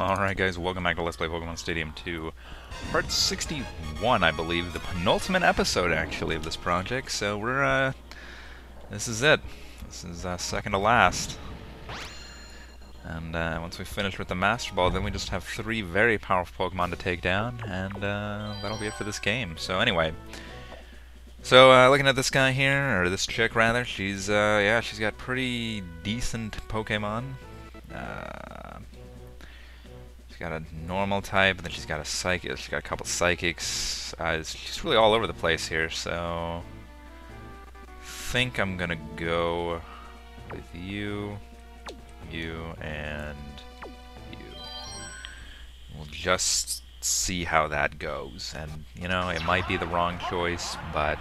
Alright guys, welcome back to Let's Play Pokemon Stadium 2. Part 61, I believe, the penultimate episode, actually, of this project. So we're, this is it. This is, second to last. And, once we finish with the Master Ball, then we just have 3 very powerful Pokemon to take down, and, that'll be it for this game. So anyway. So, looking at this guy here, or this chick, rather, she's, yeah, she's got pretty decent Pokemon. She's got a normal type, and then she's got a psychic. She's got a couple psychics. She's really all over the place here, so I think I'm gonna go with you, and you. We'll just see how that goes, and you know, it might be the wrong choice, but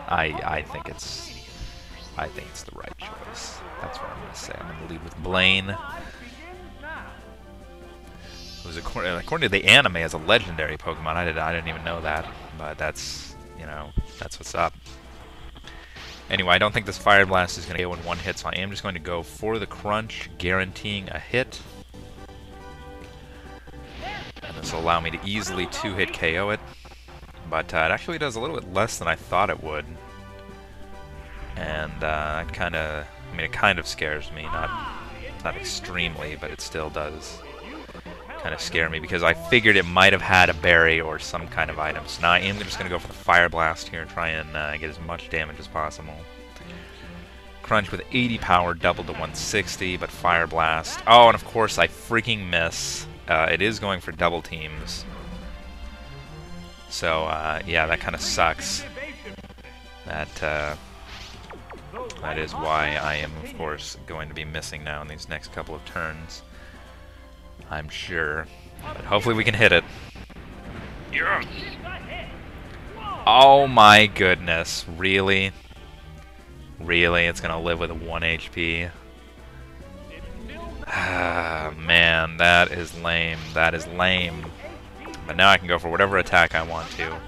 I think it's the right choice. That's what I'm gonna say. I'm gonna lead with Blaine. Who's according to the anime as a legendary Pokemon. I didn't even know that, but that's, you know, that's what's up. Anyway, I don't think this Fire Blast is going to go in one hit, so I am just going to go for the Crunch, guaranteeing a hit. And this will allow me to easily 2-hit KO it. But it actually does a little bit less than I thought it would. And it kind of scares me, not extremely, but it still does kind of scare me, because I figured it might have had a berry or some kind of item. So now I am just going to go for the Fire Blast here and try and get as much damage as possible. Crunch with 80 power, doubled to 160, but Fire Blast. Oh, and of course I freaking miss. It is going for double teams. So, yeah, that kind of sucks. That is why I am, of course, going to be missing now in these next couple of turns. I'm sure. But hopefully we can hit it. Yeah. Oh my goodness. Really? Really? It's gonna live with 1 HP? Ah, man, that is lame. That is lame. But now I can go for whatever attack I want to.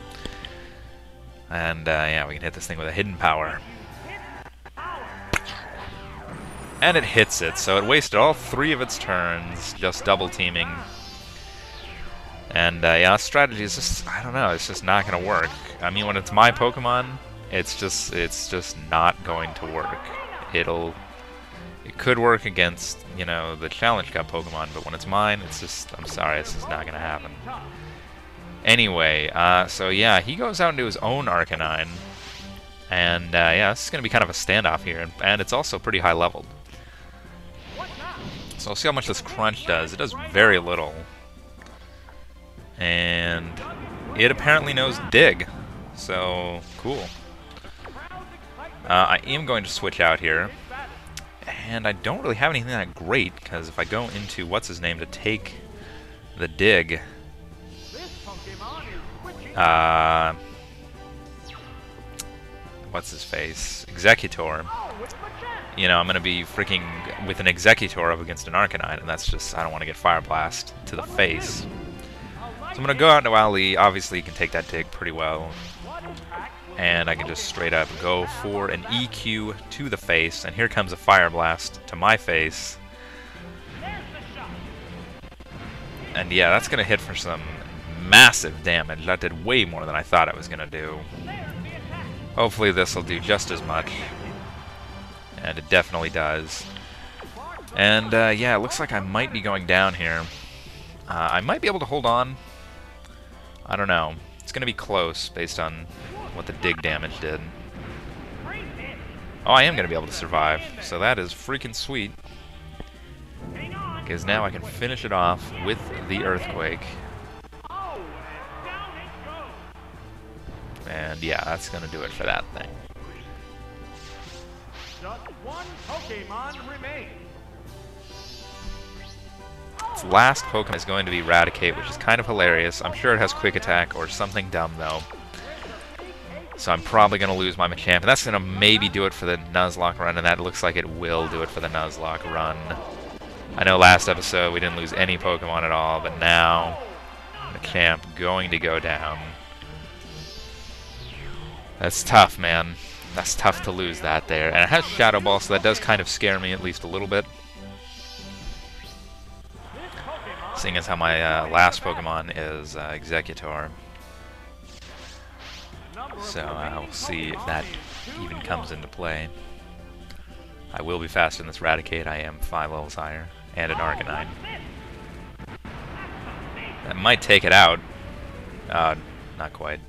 And, yeah, we can hit this thing with a hidden power. And it hits it, so it wasted all 3 of its turns just double teaming. And yeah, strategy is just, I don't know, it's just not gonna work. I mean, when it's my Pokemon, it's just not going to work. It could work against, you know, the Challenge Cup Pokemon, but when it's mine, it's just, I'm sorry, it's just not gonna happen. Anyway, so yeah, he goes out into his own Arcanine. And yeah, this is gonna be kind of a standoff here, and it's also pretty high leveled. So I'll see how much this Crunch does. It does very little. And it apparently knows Dig. So, cool. I am going to switch out here. And I don't really have anything that great, because if I go into what's-his-name to take the Dig... what's-his-face? Executor. You know, I'm going to be freaking with an Executor up against an Arcanine, and that's just, I don't want to get Fire Blast to the face. So I'm going to go out into Ali. Obviously, you can take that Dig pretty well. And I can just straight up go for an EQ to the face, and here comes a Fire Blast to my face. And yeah, that's going to hit for some massive damage. That did way more than I thought it was going to do. Hopefully this will do just as much. And it definitely does. And, yeah, it looks like I might be going down here. I might be able to hold on. I don't know. It's going to be close based on what the Dig damage did. Oh, I am going to be able to survive. So that is freaking sweet. Because now I can finish it off with the Earthquake. And, yeah, that's going to do it for that thing. Just 1 Pokemon remains. Its last Pokemon is going to be Raticate, which is kind of hilarious. I'm sure it has Quick Attack or something dumb, though. So I'm probably going to lose my Machamp. And that's going to maybe do it for the Nuzlocke run, and that looks like it will do it for the Nuzlocke run. I know last episode we didn't lose any Pokemon at all, but now Machamp going to go down. That's tough, man. That's tough to lose that there. And it has Shadow Ball, so that does kind of scare me at least a little bit. Seeing as how my last Pokemon is Executor. So we'll see if that even comes into play. I will be faster than this Raticate. I am 5 levels higher. And an Arcanine. That might take it out. Not quite.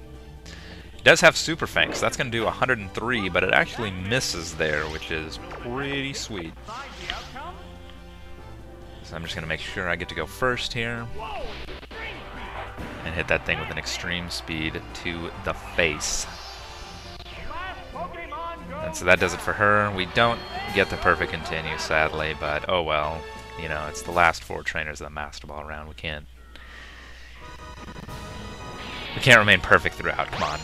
It does have Super Fang, so that's going to do 103, but it actually misses there, which is pretty sweet. So I'm just going to make sure I get to go first here. And hit that thing with an extreme speed to the face. And so that does it for her. We don't get the perfect continue, sadly, but oh well. You know, it's the last 4 trainers of the Masterball round. We can't remain perfect throughout. Come on.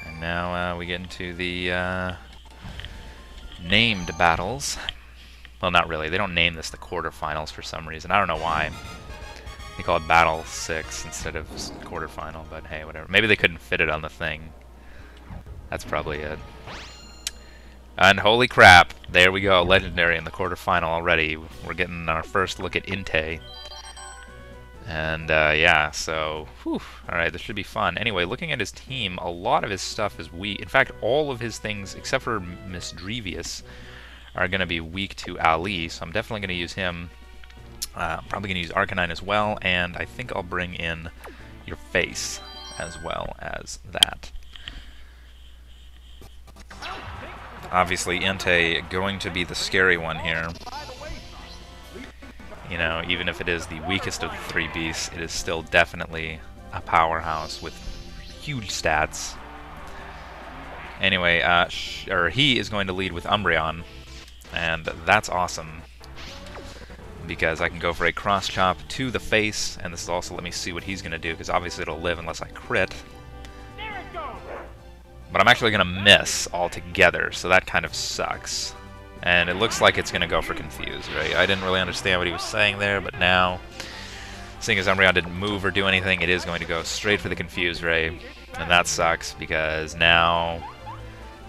And now we get into the named battles. Well, not really. They don't name this the quarterfinals for some reason. I don't know why. They call it Battle 6 instead of quarterfinal, but hey, whatever. Maybe they couldn't fit it on the thing. That's probably it. And holy crap, there we go, Legendary in the quarterfinal already. We're getting our first look at Inte. And yeah, so, whew, alright, this should be fun. Anyway, looking at his team, a lot of his stuff is weak. In fact, all of his things, except for Misdrevious, are going to be weak to Ali, so I'm definitely going to use him. Probably going to use Arcanine as well, and I think I'll bring in your face as well as that. Obviously, Inte going to be the scary one here. You know, even if it is the weakest of the 3 beasts, it is still definitely a powerhouse with huge stats. Anyway, he is going to lead with Umbreon, and that's awesome. Because I can go for a cross chop to the face, and this will also let me see what he's going to do, because obviously it'll live unless I crit. But I'm actually going to miss altogether, so that kind of sucks. And it looks like it's going to go for Confuse, right? I didn't really understand what he was saying there, but now, seeing as Umbreon didn't move or do anything, it is going to go straight for the Confuse Ray. And that sucks, because now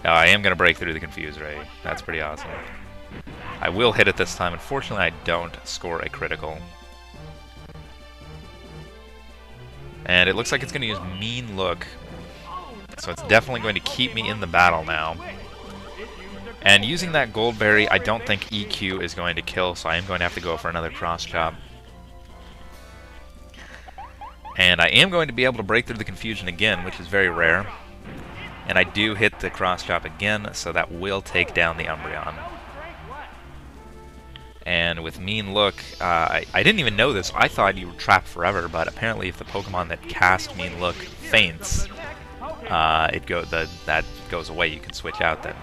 I am going to break through the Confuse Ray. That's pretty awesome. I will hit it this time. Unfortunately, I don't score a critical. And it looks like it's going to use Mean Look. So it's definitely going to keep me in the battle now. And using that Goldberry, I don't think EQ is going to kill, so I am going to have to go for another cross chop. And I am going to be able to break through the confusion again, which is very rare. And I do hit the cross chop again, so that will take down the Umbreon. And with Mean Look, I didn't even know this. I thought you were trapped forever, but apparently if the Pokemon that cast Mean Look faints, that goes away. You can switch out then.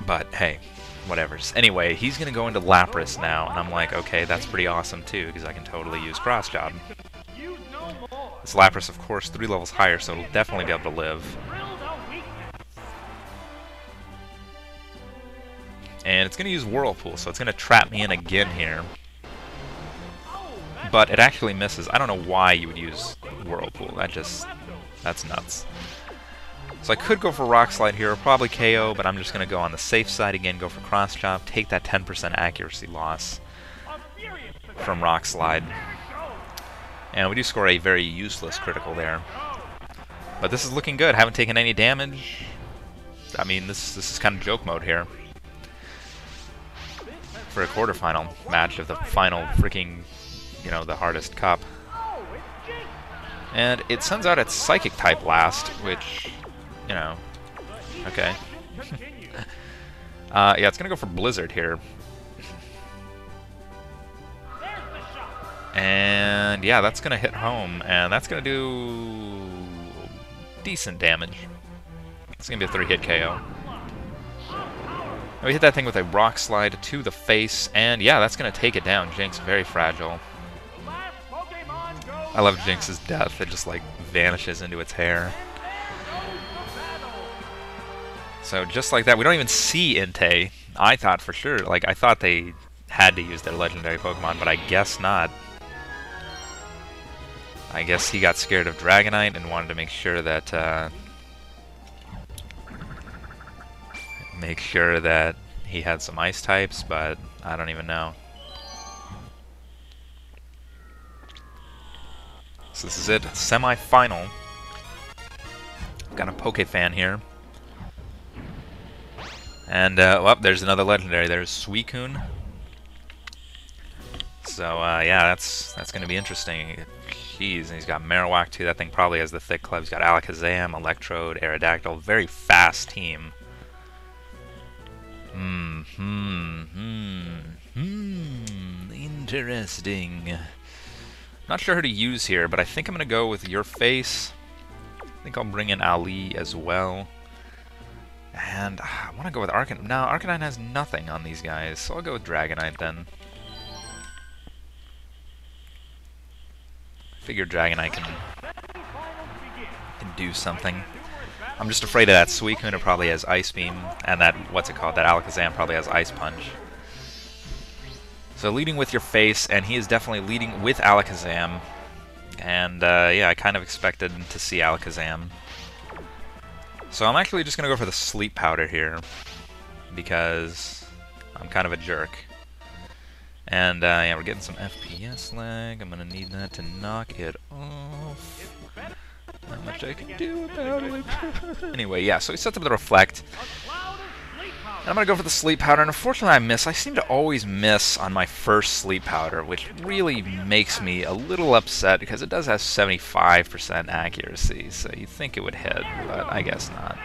But hey, whatever. Anyway, he's going to go into Lapras now, and I'm like, okay, that's pretty awesome too, because I can totally use Cross Chop. This Lapras, of course, 3 levels higher, so it'll definitely be able to live. And it's going to use Whirlpool, so it's going to trap me in again here. But it actually misses. I don't know why you would use Whirlpool. That's nuts. So I could go for Rock Slide here, probably KO, but I'm just going to go on the safe side again, go for Cross Chop, take that 10% accuracy loss from Rock Slide. And we do score a very useless critical there. But this is looking good. Haven't taken any damage. I mean, this is kind of joke mode here. For a quarterfinal match of the final freaking, you know, the hardest cup. And it sends out its Psychic type last, which, you know, okay. Yeah, it's going to go for Blizzard here. And yeah, that's going to hit home, and that's going to do decent damage. It's going to be a 3-hit KO. And we hit that thing with a Rock Slide to the face, and yeah, that's going to take it down. Jinx, very fragile. I love Jinx's death. It just, like, vanishes into its hair. So just like that, we don't even see Inte. I thought for sure, like, I thought they had to use their legendary Pokemon, but I guess not. I guess he got scared of Dragonite and wanted to make sure that make sure that he had some ice types, but I don't even know. So this is it, semi-final. Got a Poke fan here. And, well, there's another legendary. There's Suicune. So, yeah, that's going to be interesting. Jeez, and he's got Marowak too. That thing probably has the thick club. He's got Alakazam, Electrode, Aerodactyl. Very fast team. Interesting. Not sure who to use here, but I think I'm going to go with Your Face. I think I'll bring in Ali as well. And I want to go with Arcanine. No, Arcanine has nothing on these guys, so I'll go with Dragonite then. I figure Dragonite can do something. I'm just afraid of that Suicune. It probably has Ice Beam, and that, what's it called, that Alakazam probably has Ice Punch. So leading with Your Face, and he is definitely leading with Alakazam. And, yeah, I kind of expected to see Alakazam. So I'm actually just going to go for the Sleep Powder here, because I'm kind of a jerk. And, yeah, we're getting some FPS lag. I'm going to need that to knock it off. Not much I can do about it. Anyway, yeah, so he sets up the Reflect. And I'm going to go for the Sleep Powder, and unfortunately I miss. I seem to always miss on my first Sleep Powder, which really makes me a little upset, because it does have 75% accuracy, so you'd think it would hit, but I guess not.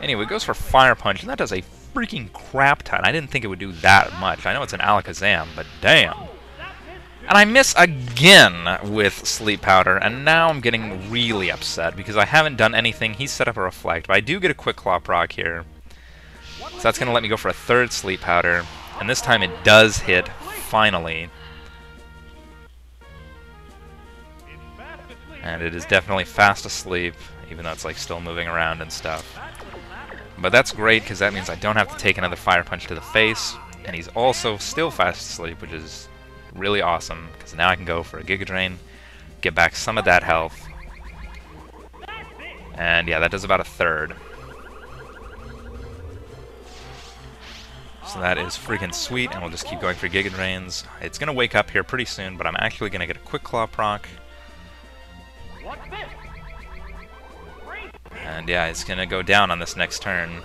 Anyway, it goes for Fire Punch, and that does a freaking crap ton. I didn't think it would do that much. I know it's an Alakazam, but damn. And I miss again with Sleep Powder, and now I'm getting really upset, because I haven't done anything. He's set up a Reflect, but I do get a Quick Claw proc here. So that's going to let me go for a third Sleep Powder, and this time it does hit, finally. And it is definitely fast asleep, even though it's like still moving around and stuff. But that's great, because that means I don't have to take another Fire Punch to the face, and he's also still fast asleep, which is really awesome, because now I can go for a Giga Drain, get back some of that health. And yeah, that does about a third. So that is freaking sweet, and we'll just keep going for Giga Drains. It's going to wake up here pretty soon, but I'm actually going to get a Quick Claw proc. And yeah, it's going to go down on this next turn.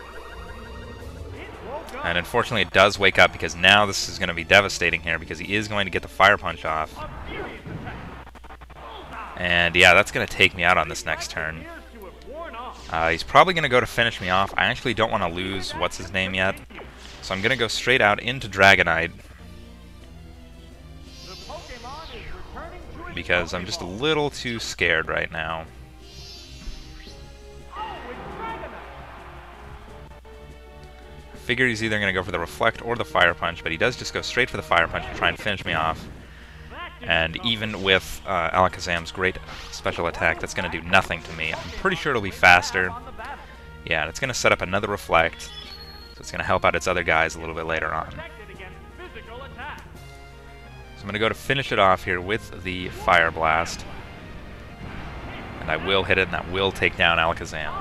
And unfortunately it does wake up, because now this is going to be devastating here, because he is going to get the Fire Punch off. And yeah, that's going to take me out on this next turn. He's probably going to go to finish me off. I actually don't want to lose what's-his-name yet. So I'm going to go straight out into Dragonite, because I'm just a little too scared right now. I figure he's either going to go for the Reflect or the Fire Punch, but he does just go straight for the Fire Punch to try and finish me off. And even with Alakazam's great special attack, that's going to do nothing to me. I'm pretty sure it'll be faster. Yeah, and it's going to set up another Reflect. So it's going to help out its other guys a little bit later on. So I'm going to go to finish it off here with the Fire Blast. And I will hit it, and that will take down Alakazam.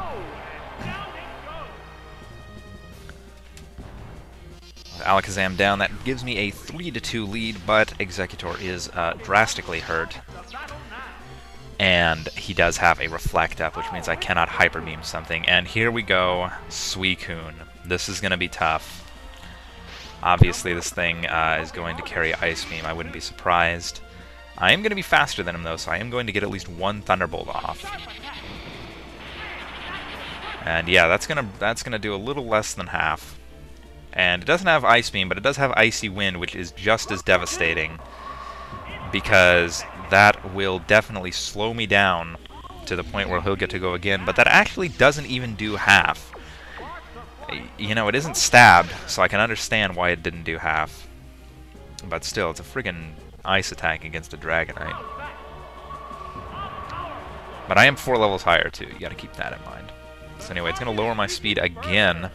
With Alakazam down, that gives me a 3-2 lead, but Executor is drastically hurt. And he does have a Reflect up, which means I cannot Hyper Beam something. And here we go, Suicune. This is going to be tough. Obviously, this thing is going to carry Ice Beam. I wouldn't be surprised. I am going to be faster than him, though, so I am going to get at least one Thunderbolt off. And yeah, that's gonna do a little less than half. And it doesn't have Ice Beam, but it does have Icy Wind, which is just as devastating, because that will definitely slow me down to the point where he'll get to go again. But that actually doesn't even do half. You know, it isn't stabbed, so I can understand why it didn't do half. But still, it's a friggin' ice attack against a Dragonite. But I am 4 levels higher, too. You gotta keep that in mind. So anyway, it's gonna lower my speed again.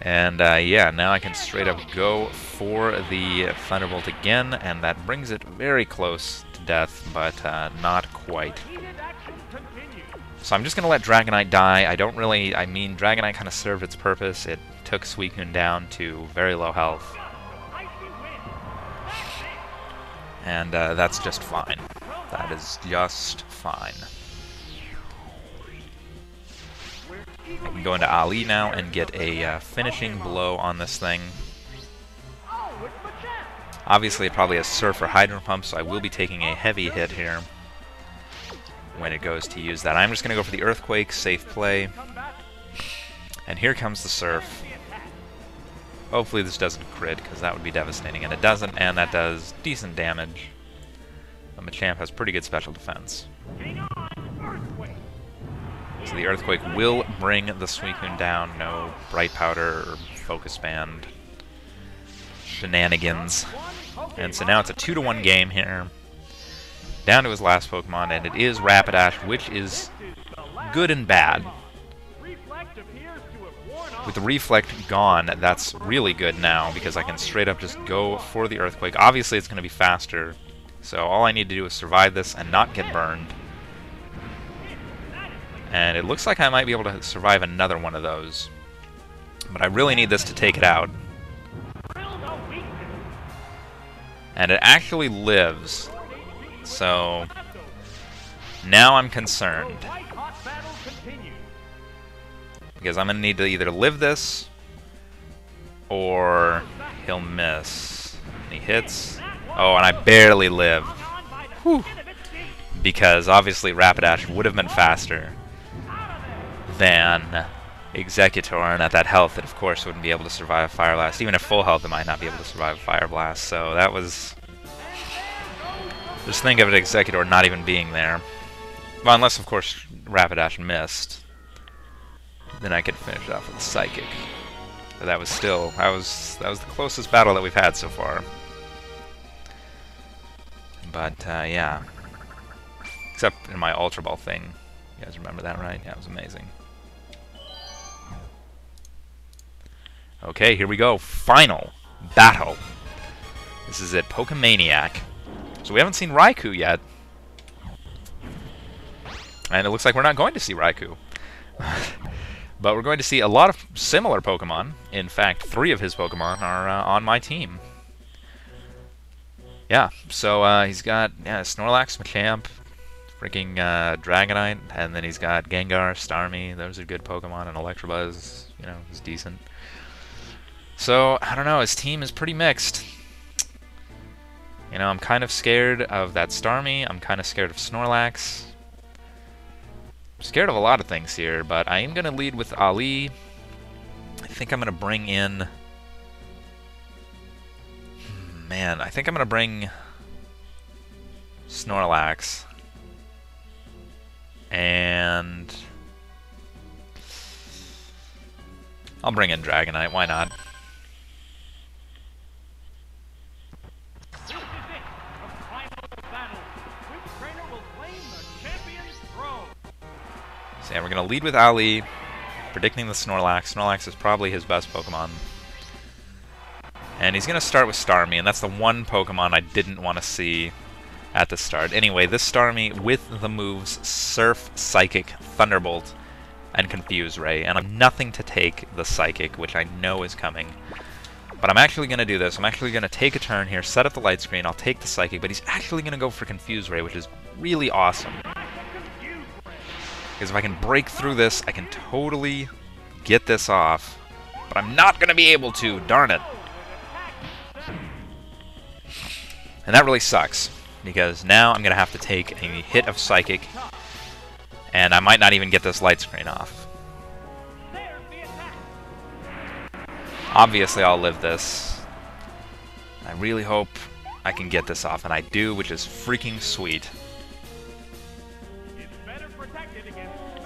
And, yeah, now I can straight up go for the Thunderbolt again, and that brings it very close to death, but not quite. So I'm just going to let Dragonite die. I mean, Dragonite kind of served its purpose. It took Suicune down to very low health. And that's just fine. That is just fine. I can go into Ali now and get a finishing blow on this thing. Obviously, it probably has Surf or Hydro Pump, so I will be taking a heavy hit here when it goes to use that. I'm just going to go for the Earthquake, safe play. And here comes the Surf. Hopefully this doesn't crit, because that would be devastating, and it doesn't, and that does decent damage. But Machamp has pretty good special defense. So the Earthquake will bring the Suicune down. No Bright Powder or Focus Band shenanigans. And so now it's a 2-to-1 game here. Down to his last Pokemon, and it is Rapidash, which is good and bad. With the Reflect gone, that's really good now, because I can straight up just go for the Earthquake. Obviously it's going to be faster, so all I need to do is survive this and not get burned. And it looks like I might be able to survive another one of those. But I really need this to take it out. And it actually lives. So now I'm concerned. Because I'm going to need to either live this or he'll miss. And he hits. Oh, and I barely live. Whew. Because obviously Rapidash would have been faster than Executor, and at that health it of course wouldn't be able to survive Fire Blast. Even at full health it might not be able to survive Fire Blast, so that was... Just think of it, Executor not even being there. Well, unless of course Rapidash missed. Then I could finish it off with a Psychic. But that was still... that was the closest battle that we've had so far. But, yeah. Except in my Ultra Ball thing. You guys remember that, right? Yeah, it was amazing. Okay, here we go. Final battle. This is it, Pokemaniac. So we haven't seen Raikou yet. And it looks like we're not going to see Raikou. But we're going to see a lot of similar Pokemon. In fact, 3 of his Pokemon are on my team. Yeah, so he's got Snorlax, Machamp, freaking Dragonite, and then he's got Gengar, Starmie. Those are good Pokemon, and Electabuzz, you know, is decent. So, I don't know, his team is pretty mixed. You know, I'm kind of scared of that Starmie, I'm kind of scared of Snorlax. I'm scared of a lot of things here, but I am going to lead with Ali. I think I'm going to bring in... Man, I think I'm going to bring Snorlax. And... I'll bring in Dragonite, why not? So yeah, we're going to lead with Ali, predicting the Snorlax. Snorlax is probably his best Pokemon. And he's going to start with Starmie, and that's the one Pokemon I didn't want to see at the start. Anyway, this Starmie with the moves Surf, Psychic, Thunderbolt, and Confuse Ray. And I'm nothing to take the Psychic, which I know is coming. But I'm actually going to do this. I'm actually going to take a turn here, set up the light screen, I'll take the Psychic, but he's actually going to go for Confuse Ray, which is really awesome. Because if I can break through this, I can totally get this off. But I'm not going to be able to, darn it. And that really sucks, because now I'm going to have to take a hit of Psychic, and I might not even get this light screen off. Obviously I'll live this. I really hope I can get this off, and I do, which is freaking sweet.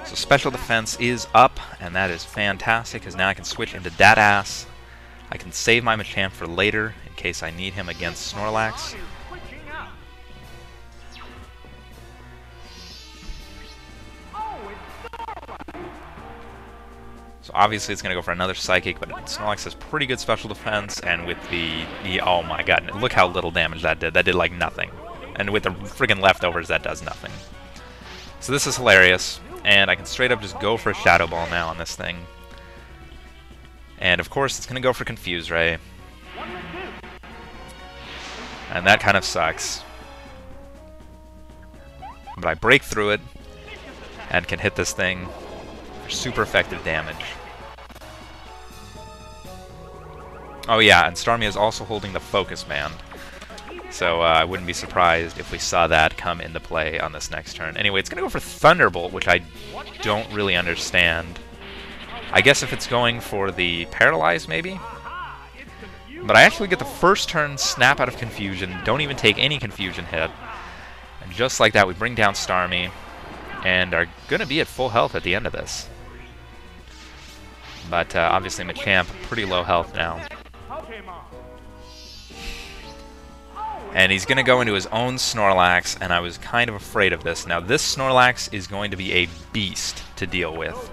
So Special Defense is up, and that is fantastic, because now I can switch into Dat-Ass. I can save my Machamp for later, in case I need him against Snorlax. So obviously it's going to go for another Psychic, but Snorlax has pretty good Special Defense, and with the... Oh my god, look how little damage that did. That did like nothing. And with the friggin' leftovers, that does nothing. So this is hilarious. and I can straight up just go for a Shadow Ball now on this thing. And of course it's going to go for Confuse Ray. And that kind of sucks. But I break through it and can hit this thing for super effective damage. Oh yeah, and Starmie is also holding the Focus Band. So I wouldn't be surprised if we saw that come into play on this next turn. Anyway, it's going to go for Thunderbolt, which I don't really understand. I guess if it's going for the Paralyze, maybe? But I actually get the first turn Snap out of Confusion, don't even take any Confusion hit. And just like that, we bring down Starmie, and are going to be at full health at the end of this. But obviously Machamp, pretty low health now. And he's going to go into his own Snorlax, and I was kind of afraid of this. Now, this Snorlax is going to be a beast to deal with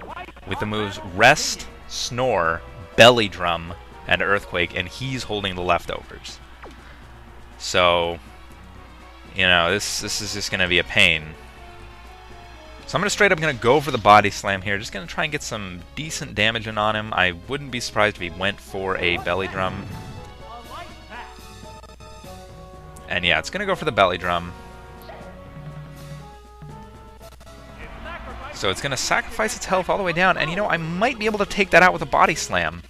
the moves Rest, Snore, Belly Drum, and Earthquake, and he's holding the leftovers. So, you know, this is just going to be a pain. So I'm straight up going to go for the Body Slam here. Just going to try and get some decent damage in on him. I wouldn't be surprised if he went for a Belly Drum. And yeah, it's going to go for the Belly Drum. So it's going to sacrifice its health all the way down. And you know, I might be able to take that out with a Body Slam.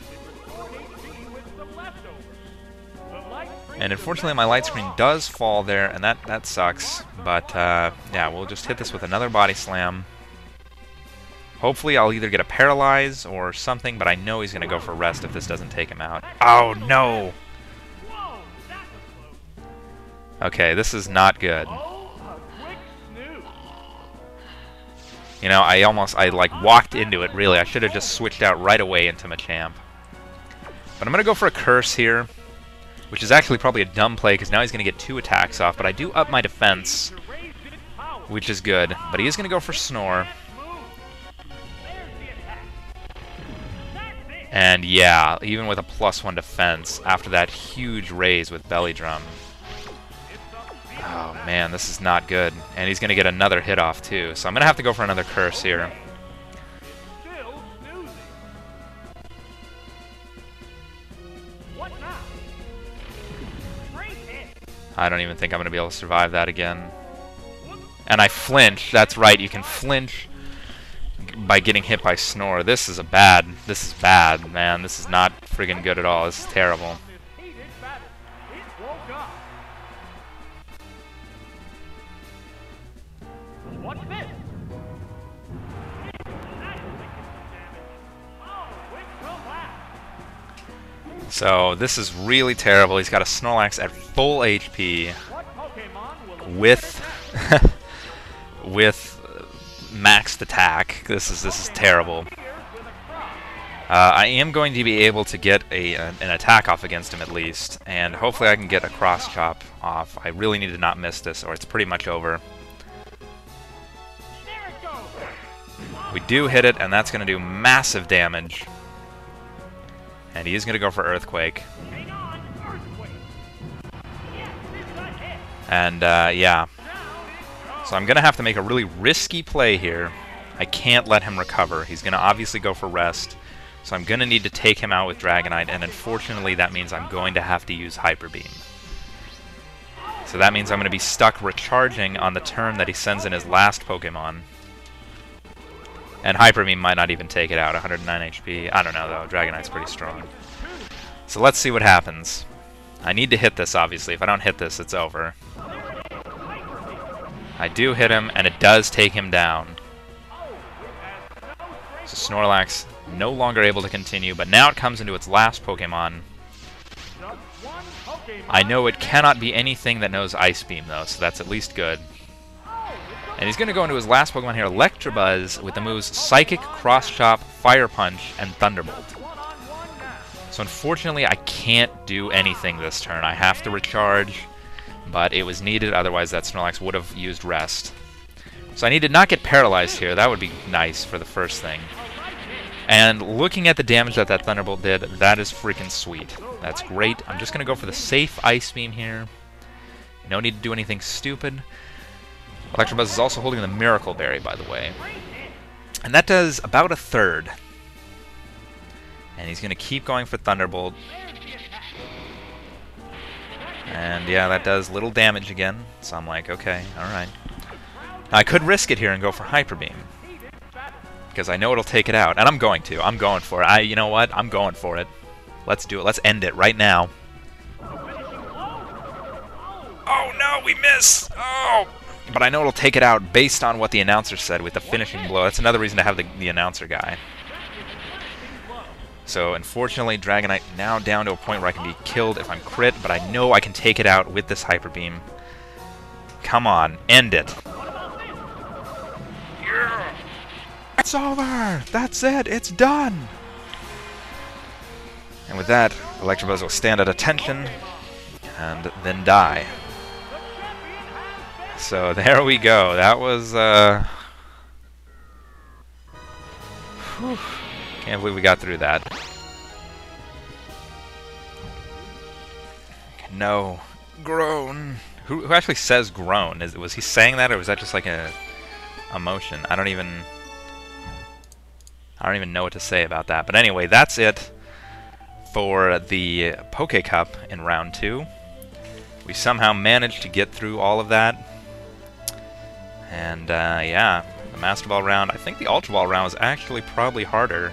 And unfortunately my light screen does fall there, and that sucks. But yeah, we'll just hit this with another Body Slam. Hopefully I'll either get a Paralyze or something, but I know he's going to go for Rest if this doesn't take him out. Oh no! Okay, this is not good. You know, I like walked into it, really. I should have just switched out right away into Machamp. But I'm going to go for a Curse here, which is actually probably a dumb play, because now he's going to get 2 attacks off, but I do up my defense, which is good. But he is going to go for Snore. And yeah, even with a +1 defense, after that huge raise with Belly Drum. Oh man, this is not good. And he's going to get another hit off too. So I'm going to have to go for another Curse here. I don't even think I'm going to be able to survive that again. And I flinch. That's right, you can flinch by getting hit by Snore. This is bad, man. This is not friggin' good at all. This is terrible. So this is really terrible. He's got a Snorlax at full HP with with maxed attack. This is terrible. I am going to be able to get an attack off against him at least, and hopefully I can get a Cross Chop off. I really need to not miss this, or it's pretty much over. We do hit it, and that's going to do massive damage. And he is going to go for Earthquake. And, yeah. So I'm going to have to make a really risky play here. I can't let him recover. He's going to obviously go for Rest. So I'm going to need to take him out with Dragonite, and unfortunately that means I'm going to have to use Hyper Beam. So that means I'm going to be stuck recharging on the turn that he sends in his last Pokemon. And Hyper Beam might not even take it out, 109 HP. I don't know, though. Dragonite's pretty strong. So let's see what happens. I need to hit this, obviously. If I don't hit this, it's over. I do hit him, and it does take him down. So Snorlax no longer able to continue, but now it comes into its last Pokemon. I know it cannot be anything that knows Ice Beam, though, so that's at least good. And he's going to go into his last Pokemon here, Electabuzz, with the moves Psychic, Cross Chop, Fire Punch, and Thunderbolt. So unfortunately, I can't do anything this turn. I have to recharge, but it was needed, otherwise that Snorlax would have used Rest. So I need to not get paralyzed here. That would be nice for the first thing. And looking at the damage that Thunderbolt did, that is freaking sweet. That's great. I'm just going to go for the safe Ice Beam here. No need to do anything stupid. Electabuzz is also holding the Miracle Berry, by the way. And that does about a third. And he's going to keep going for Thunderbolt. And yeah, that does little damage again. So I'm like, okay, alright. I could risk it here and go for Hyper Beam, because I know it'll take it out. And I'm going to. I'm going for it. You know what? I'm going for it. Let's do it. Let's end it right now. Oh no, we miss! Oh! But I know it'll take it out based on what the announcer said with the finishing blow. That's another reason to have the announcer guy. So, unfortunately, Dragonite now down to a point where I can be killed if I'm crit, but I know I can take it out with this Hyper Beam. Come on, end it. Yeah. It's over! That's it! It's done! And with that, Electabuzz will stand at attention and then die. So there we go. That was, whew. Can't believe we got through that. No. Groan. Who actually says groan? Was he saying that, or was that just like a emotion? I don't even know what to say about that. But anyway, that's it for the Poke Cup in round 2. We somehow managed to get through all of that. And yeah, the Master Ball round, I think the Ultra Ball round was actually probably harder.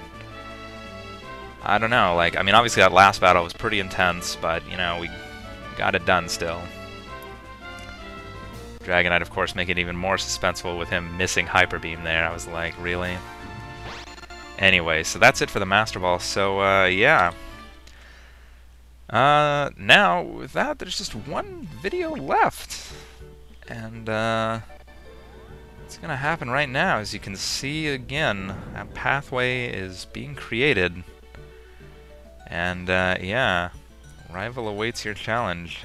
I don't know, like, I mean, obviously that last battle was pretty intense, but, you know, we got it done still. Dragonite, of course, making it even more suspenseful with him missing Hyper Beam there. I was like, really? Anyway, so that's it for the Master Ball, so, yeah. Now, with that, there's just one video left. And, it's gonna happen right now. As you can see, again, a pathway is being created. And, yeah, rival awaits your challenge.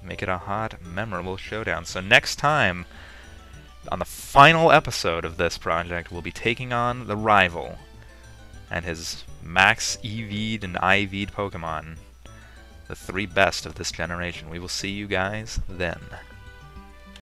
Make it a hot, memorable showdown. So next time, on the final episode of this project, we'll be taking on the rival and his max EV'd and IV'd Pokemon. The 3 best of this generation. We will see you guys then.